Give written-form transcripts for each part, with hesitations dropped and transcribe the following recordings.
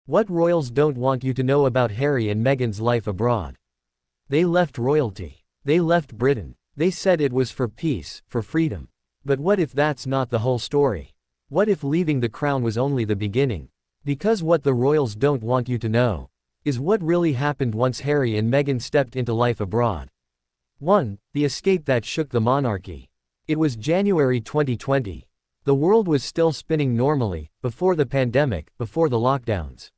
What royals don't want you to know about Harry and Meghan's life abroad. They left royalty. They left Britain. They said it was for peace, for freedom. But what if that's not the whole story? What if leaving the crown was only the beginning? Because what the royals don't want you to know is what really happened once Harry and Meghan stepped into life abroad. 1. The escape that shook the monarchy. It was January 2020. The world was still spinning normally, before the pandemic, before the lockdowns.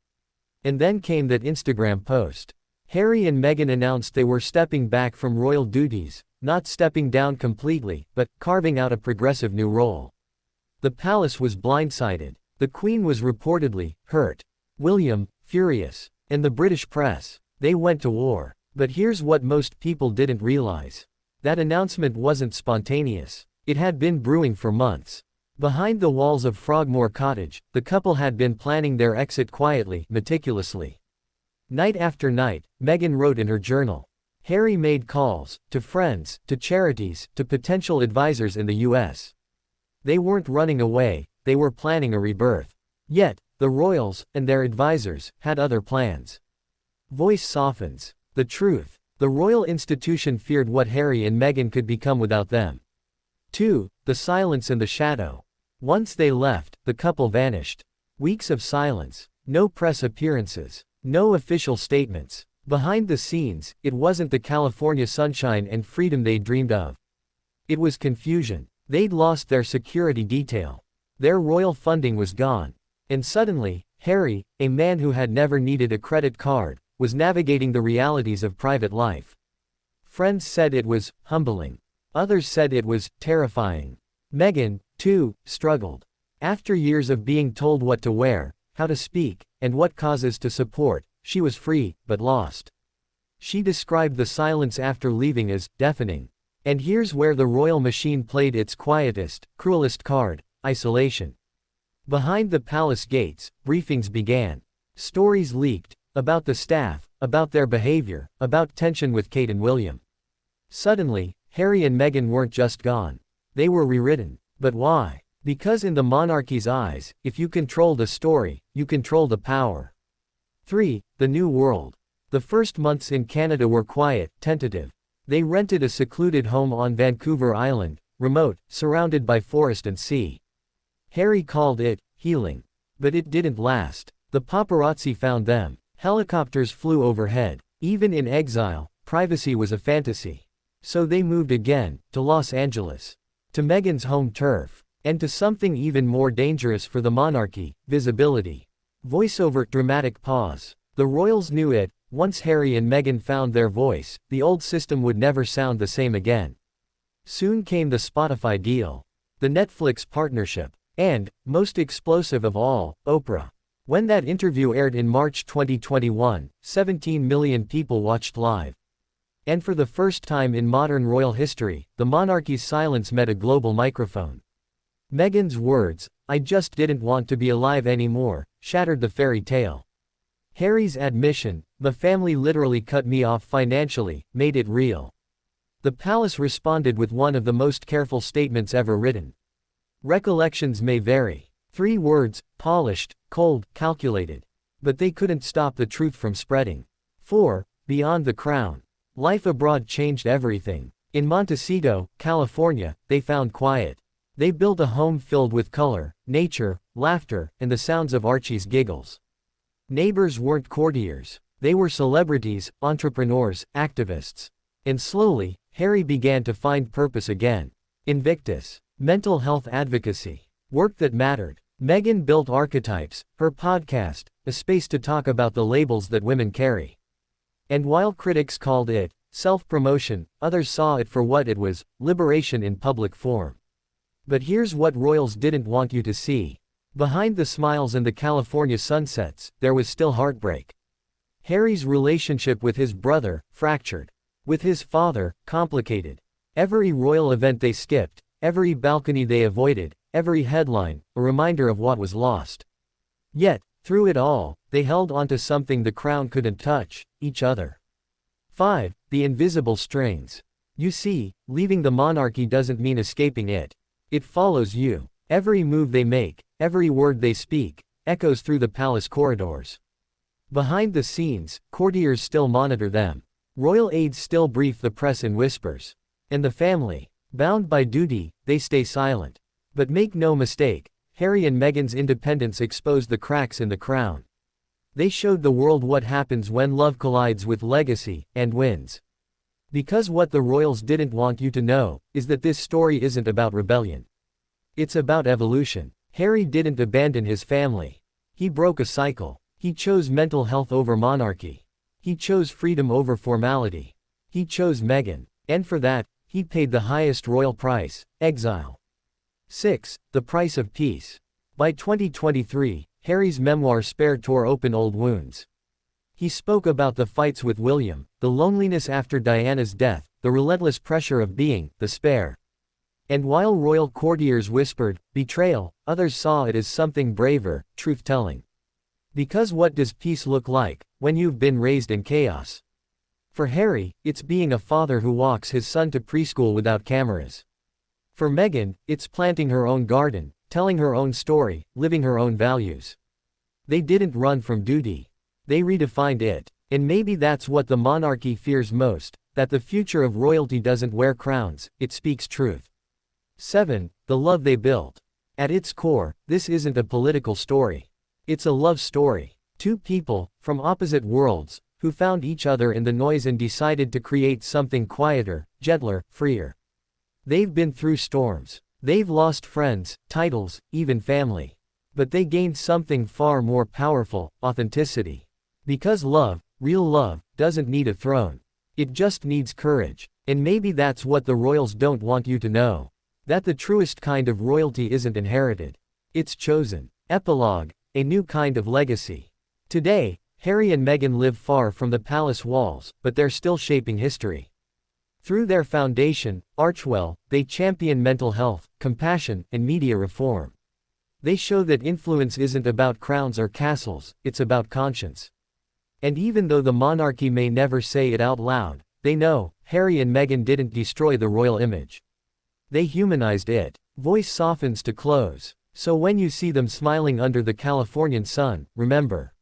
And then came that Instagram post. Harry and Meghan announced they were stepping back from royal duties, not stepping down completely, but carving out a progressive new role. The palace was blindsided. The Queen was reportedly hurt. William, furious. And the British press, they went to war. But here's what most people didn't realize. That announcement wasn't spontaneous. It had been brewing for months. Behind the walls of Frogmore Cottage, the couple had been planning their exit quietly, meticulously. Night after night, Meghan wrote in her journal. Harry made calls, to friends, to charities, to potential advisors in the US. They weren't running away, they were planning a rebirth. Yet, the royals, and their advisors, had other plans. Voice softens. The truth. The royal institution feared what Harry and Meghan could become without them. 2. The silence and the shadow. Once they left, the couple vanished. Weeks of silence. No press appearances. No official statements. Behind the scenes, it wasn't the California sunshine and freedom they dreamed of. It was confusion. They'd lost their security detail. Their royal funding was gone. And suddenly, Harry, a man who had never needed a credit card, was navigating the realities of private life. Friends said it was humbling. Others said it was terrifying. Meghan, too, struggled. After years of being told what to wear, how to speak, and what causes to support, she was free, but lost. She described the silence after leaving as deafening. And here's where the royal machine played its quietest, cruelest card: isolation. Behind the palace gates, briefings began. Stories leaked, about the staff, about their behavior, about tension with Kate and William. Suddenly, Harry and Meghan weren't just gone. They were rewritten. But why? Because in the monarchy's eyes, if you control the story, you control the power. 3. The new world. The first months in Canada were quiet, tentative. They rented a secluded home on Vancouver Island, remote, surrounded by forest and sea. Harry called it healing. But it didn't last. The paparazzi found them. Helicopters flew overhead. Even in exile, privacy was a fantasy. So they moved again, to Los Angeles. To Meghan's home turf. And to something even more dangerous for the monarchy: visibility. Voiceover. Dramatic pause. The royals knew it. Once Harry and Meghan found their voice, the old system would never sound the same again. Soon came the Spotify deal. The Netflix partnership. And, most explosive of all, Oprah. When that interview aired in March 2021, 17 million people watched live. And for the first time in modern royal history, the monarchy's silence met a global microphone. Meghan's words, "I just didn't want to be alive anymore," shattered the fairy tale. Harry's admission, "The family literally cut me off financially," made it real. The palace responded with one of the most careful statements ever written. Recollections may vary. 3 words: polished, cold, calculated. But they couldn't stop the truth from spreading. 4. Beyond the crown. Life abroad changed everything. In Montecito, California, they found quiet. They built a home filled with color, nature, laughter, and the sounds of Archie's giggles. Neighbors weren't courtiers. They were celebrities, entrepreneurs, activists. And slowly, Harry began to find purpose again. Invictus. Mental health advocacy. Work that mattered. Meghan built Archetypes, her podcast, a space to talk about the labels that women carry. And while critics called it self-promotion, others saw it for what it was: liberation in public form. But here's what royals didn't want you to see. Behind the smiles and the California sunsets, there was still heartbreak. Harry's relationship with his brother, fractured. With his father, complicated. Every royal event they skipped, every balcony they avoided, every headline, a reminder of what was lost. Yet, through it all, they held onto something the crown couldn't touch: each other. 5. The invisible strings. You see, leaving the monarchy doesn't mean escaping it. It follows you. Every move they make, every word they speak, echoes through the palace corridors. Behind the scenes, courtiers still monitor them. Royal aides still brief the press in whispers. And the family, bound by duty, they stay silent. But make no mistake, Harry and Meghan's independence exposed the cracks in the crown. They showed the world what happens when love collides with legacy, and wins. Because what the royals didn't want you to know, is that this story isn't about rebellion. It's about evolution. Harry didn't abandon his family. He broke a cycle. He chose mental health over monarchy. He chose freedom over formality. He chose Meghan. And for that, he paid the highest royal price, exile. 6. The Price of Peace. By 2023, Harry's memoir Spare tore open old wounds. He spoke about the fights with William, the loneliness after Diana's death, the relentless pressure of being the Spare. And while royal courtiers whispered, betrayal, others saw it as something braver, truth-telling. Because what does peace look like, when you've been raised in chaos? For Harry, it's being a father who walks his son to preschool without cameras. For Meghan, it's planting her own garden, telling her own story, living her own values. They didn't run from duty. They redefined it. And maybe that's what the monarchy fears most, that the future of royalty doesn't wear crowns, it speaks truth. 7. The Love They Built. At its core, this isn't a political story. It's a love story. Two people, from opposite worlds, who found each other in the noise and decided to create something quieter, gentler, freer. They've been through storms. They've lost friends, titles, even family. But they gained something far more powerful, authenticity. Because love, real love, doesn't need a throne. It just needs courage. And maybe that's what the royals don't want you to know. That the truest kind of royalty isn't inherited. It's chosen. Epilogue. A new kind of legacy. Today, Harry and Meghan live far from the palace walls, but they're still shaping history. Through their foundation, Archewell, they champion mental health, compassion, and media reform. They show that influence isn't about crowns or castles, it's about conscience. And even though the monarchy may never say it out loud, they know, Harry and Meghan didn't destroy the royal image. They humanized it. Voice softens to close. So when you see them smiling under the Californian sun, remember.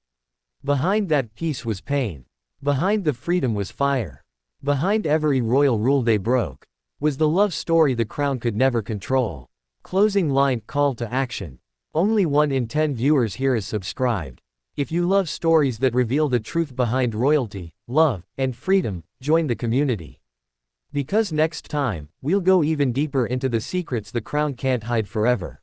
Behind that peace was pain. Behind the freedom was fire. Behind every royal rule they broke, was the love story the crown could never control. Closing line. Call to action. Only 1 in 10 viewers here is subscribed. If you love stories that reveal the truth behind royalty, love, and freedom, join the community. Because next time, we'll go even deeper into the secrets the crown can't hide forever.